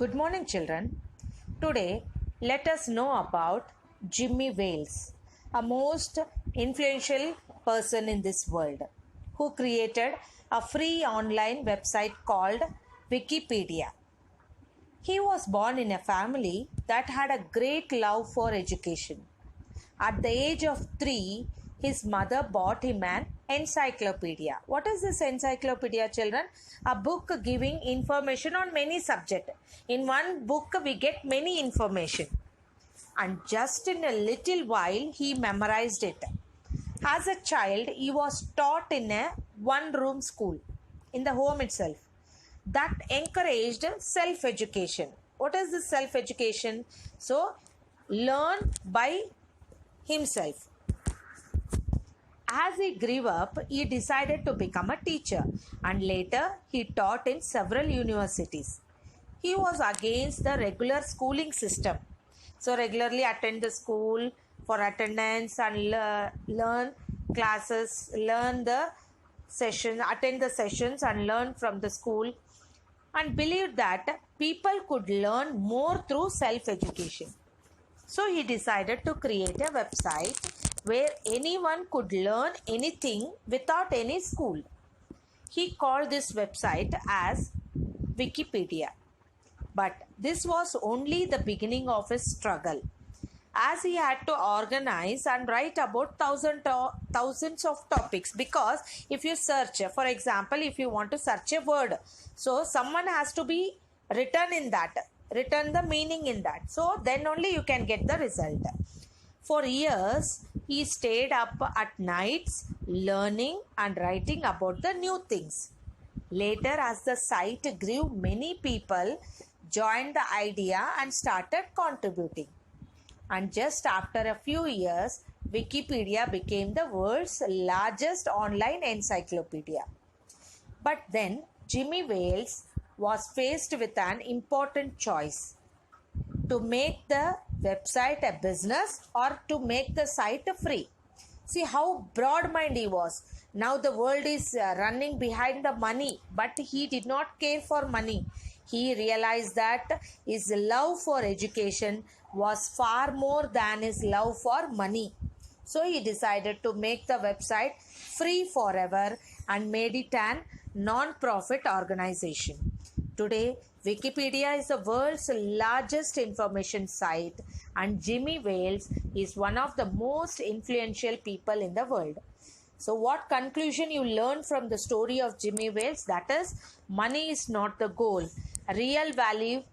Good morning, children. Today, let us know about Jimmy Wales, a most influential person in this world who created a free online website called Wikipedia. He was born in a family that had a great love for education. At the age of 3, his mother bought him an encyclopedia. What is this encyclopedia, children? A book giving information on many subjects. In one book, we get many information. And just in a little while, he memorized it. As a child, he was taught in a one-room school, in the home itself, that encouraged self-education. What is this self-education? So, learn by himself. As he grew up, he decided to become a teacher and later he taught in several universities. He was against the regular schooling system. So regularly attend the school for attendance and learn classes, learn the session, attend the sessions and learn from the school, and believed that people could learn more through self-education. So he decided to create a website where anyone could learn anything without any school. He called this website as Wikipedia. But this was only the beginning of his struggle, as he had to organize and write about thousands of topics. Because if you search, for example, if you want to search a word, so someone has to be written the meaning in that. So then only you can get the result. For years, he stayed up at nights learning and writing about the new things. Later, as the site grew, many people joined the idea and started contributing. And just after a few years, Wikipedia became the world's largest online encyclopedia. But then, Jimmy Wales was faced with an important choice: to make the website a business or to make the site free. See how broad-minded he was. Now the world is running behind the money, but he did not care for money. He realized that his love for education was far more than his love for money. So he decided to make the website free forever and made it an non-profit organization. Today, Wikipedia is the world's largest information site, and Jimmy Wales is one of the most influential people in the world. So what conclusion you learn from the story of Jimmy Wales? That is, money is not the goal. Real value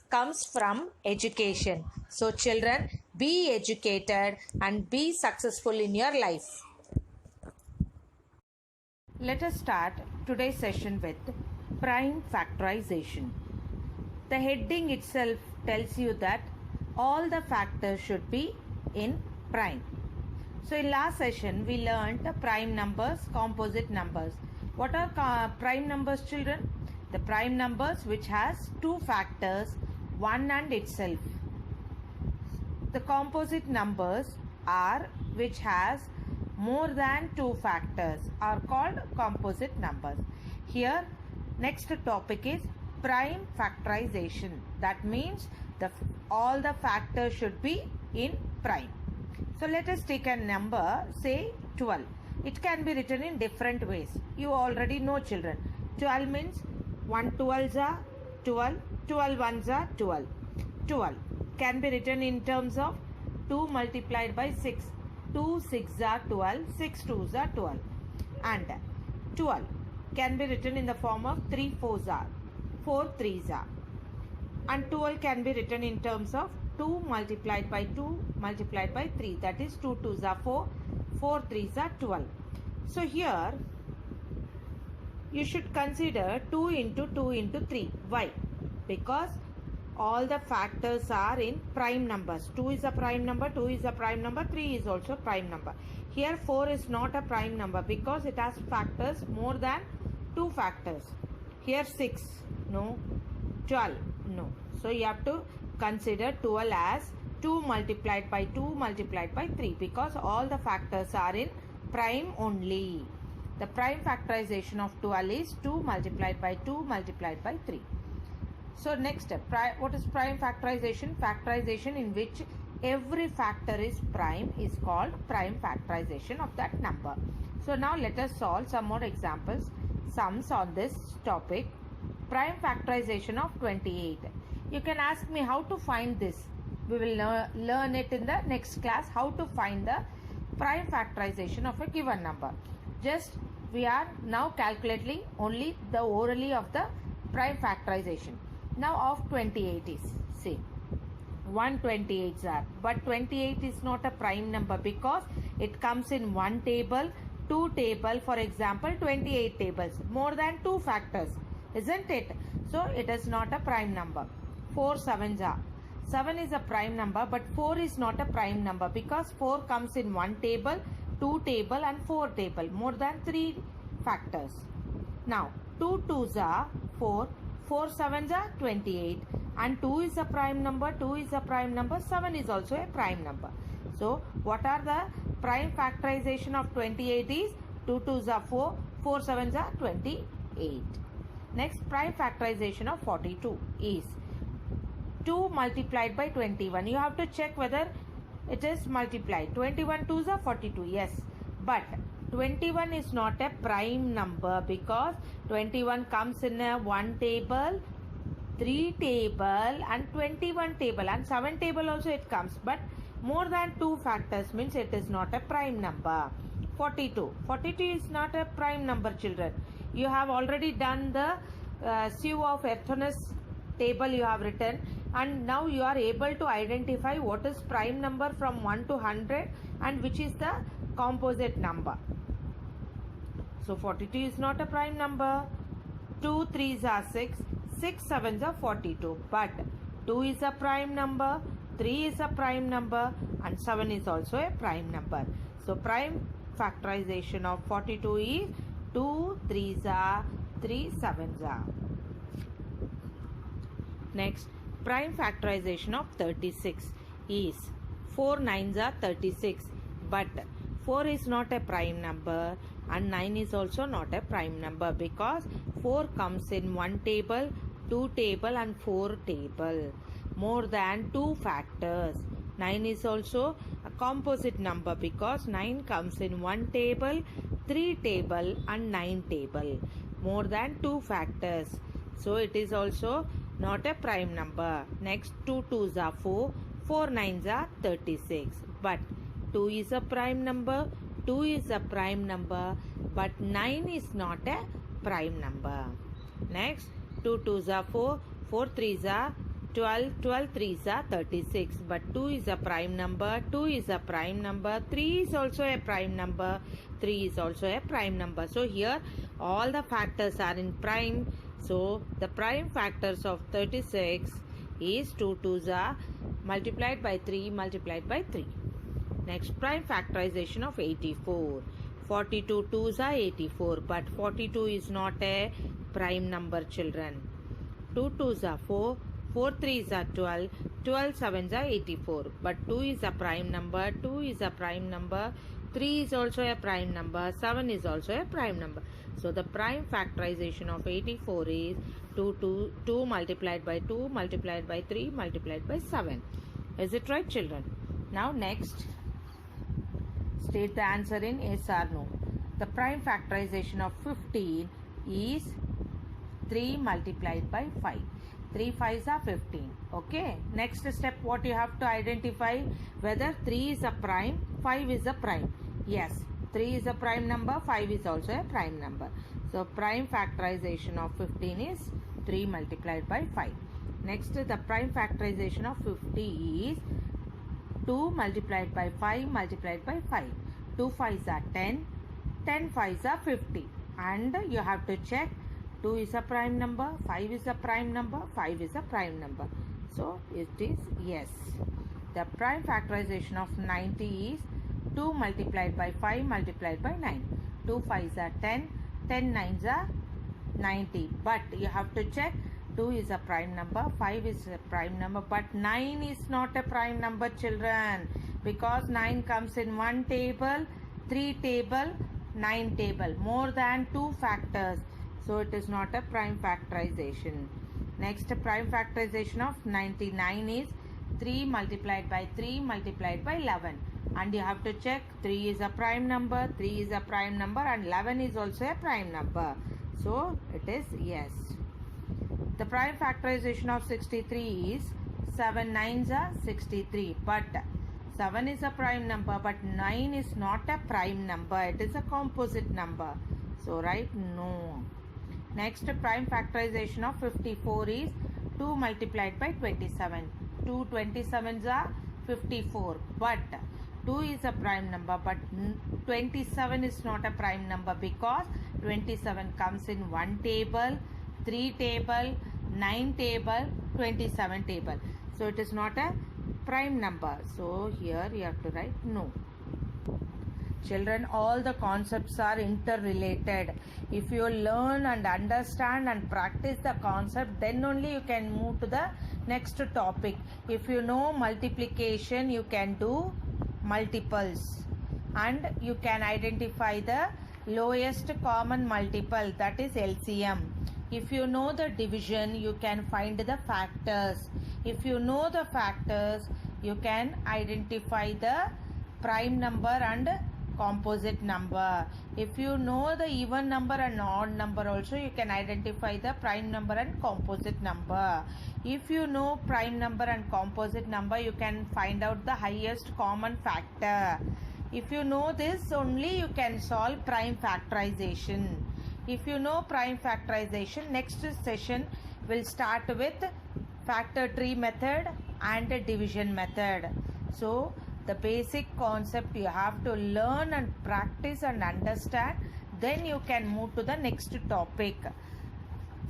comes from education. So children, be educated and be successful in your life. Let us start today's session with prime factorization. The heading itself tells you that all the factors should be in prime. So in last session we learned prime numbers, composite numbers. What are prime numbers, children? The prime numbers which has two factors, one and itself. The composite numbers are which has more than two factors are called composite numbers. Here next topic is prime factorization. That means all the factors should be in prime. So let us take a number, say 12. It can be written in different ways. You already know, children. 12 means 1 12s are 12, 12 ones are 12. 12 can be written in terms of 2 multiplied by 6. 2 6 are 12, 6 2s are 12. And 12 can be written in the form of 3 4s are, 4 3s are. And 12 can be written in terms of 2 multiplied by 2 multiplied by 3. That is 2 2s are 4, 4 3s are 12. So here you should consider 2 into 2 into 3. Why? Because all the factors are in prime numbers. 2 is a prime number, 2 is a prime number, 3 is also prime number. Here 4 is not a prime number because it has factors more than 2 factors. Here 6, no. 12, no. So you have to consider 12 as 2 multiplied by 2 multiplied by 3 because all the factors are in prime only. The prime factorization of 12 is 2 multiplied by 2 multiplied by 3. So next step, what is prime factorization? Factorization in which every factor is prime is called prime factorization of that number. So now let us solve some more examples, sums on this topic. Prime factorization of 28. You can ask me how to find this. We will learn it in the next class, how to find the prime factorization of a given number. Just we are now calculating only the orally of the prime factorization. Now of 28 is, see, 128s are, but 28 is not a prime number because it comes in one table, two table, for example 28 tables, more than two factors, isn't it? So it is not a prime number. 4 sevens are, 7 is a prime number, but 4 is not a prime number because 4 comes in one table, two table and four table, more than three factors. Now 2 twos are 4, 4 sevens are 28, and 2 is a prime number, 2 is a prime number, 7 is also a prime number. So what are the prime factorization of 28 is 2 twos are 4, 4 sevens are 28. Next, prime factorization of 42 is 2 multiplied by 21. You have to check whether it is multiplied. 21 twos are 42, yes, but 21 is not a prime number because 21 comes in a one table, three table and 21 table, and 7 table also it comes, but more than two factors means it is not a prime number. 42 is not a prime number, children. You have already done the sieve of Arrhenius table you have written, and now you are able to identify what is prime number from 1 to 100 and which is the composite number. So 42 is not a prime number. 2 threes are 6, 6 sevens are 42, but 2 is a prime number, 3 is a prime number and 7 is also a prime number. So prime factorization of 42 is 2 threes are, 3 sevens are. Next, prime factorization of 36 is 4 nines are 36, but 4 is not a prime number and 9 is also not a prime number because 4 comes in one table, two table and four table, more than two factors. 9 is also a composite number because 9 comes in one table, three table and 9 table, more than two factors. So it is also not a prime number. Next, 2 twos are 4, 4 nines are 36, but 2 is a prime number, 2 is a prime number, but 9 is not a prime number. Next, 2 twos are 4, 4 threes are 12, 12 threes are 36, but 2 is a prime number, 2 is a prime number, 3 is also a prime number, 3 is also a prime number. So here all the factors are in prime. So the prime factors of 36 is 2 twos are multiplied by 3 multiplied by 3. Next, prime factorization of 84. 42 twos are 84, but 42 is not a prime number, children. 2 twos are 4, 4 threes are 12, 12 sevens are 84, but 2 is a prime number, 2 is a prime number, 3 is also a prime number, 7 is also a prime number. So the prime factorization of 84 is 2 multiplied by 2 multiplied by 3 multiplied by 7. Is it right, children? Now next, state the answer in yes or no. The prime factorization of 15 is 3 multiplied by 5. 3 5s are 15. Okay. Next step, what you have to identify whether 3 is a prime, 5 is a prime. Yes, 3 is a prime number, 5 is also a prime number. So prime factorization of 15 is 3 multiplied by 5. Next, the prime factorization of 50 is 2 multiplied by 5 multiplied by 5. 2 5s are 10, 10 5s are 50, and you have to check 2 is a prime number, 5 is a prime number, 5 is a prime number. So it is yes. The prime factorization of 90 is 2 multiplied by 5 multiplied by 9. 2 5s are 10, 10 9s are 90, but you have to check 2 is a prime number, 5 is a prime number, but 9 is not a prime number, children, because 9 comes in one table, 3 table, 9 table, more than 2 factors. So it is not a prime factorization. Next, prime factorization of 99 is 3 multiplied by 3 multiplied by 11. And you have to check 3 is a prime number, 3 is a prime number, and 11 is also a prime number. So it is yes. The prime factorization of 63 is 7 9s are 63. But 7 is a prime number, but 9 is not a prime number. It is a composite number. So write no. Next, prime factorization of 54 is 2 multiplied by 27. 2 27s are 54. But 2 is a prime number, but 27 is not a prime number because 27 comes in 1 table, 3 table, 9 table, 27 table. So it is not a prime number. So here you have to write no. Children, all the concepts are interrelated. If you learn and understand and practice the concept, then only you can move to the next topic. If you know multiplication, you can do multiples and you can identify the lowest common multiple, that is LCM. If you know the division, you can find the factors. If you know the factors, you can identify the prime number and composite number. If you know the even number and odd number also, you can identify the prime number and composite number. If you know prime number and composite number, you can find out the highest common factor. If you know this, only you can solve prime factorization. If you know prime factorization, next session will start with factor tree method and division method. So the basic concept you have to learn and practice and understand, then you can move to the next topic.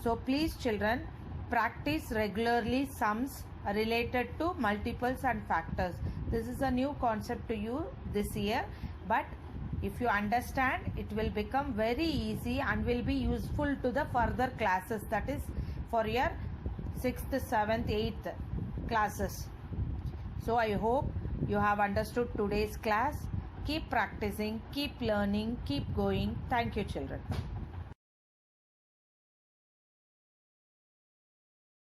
So please children, practice regularly sums related to multiples and factors. This is a new concept to you this year, but if you understand, it will become very easy and will be useful to the further classes, that is for your 6th, 7th, 8th classes. So I hope you have understood today's class. Keep practicing, keep learning, keep going. Thank you children.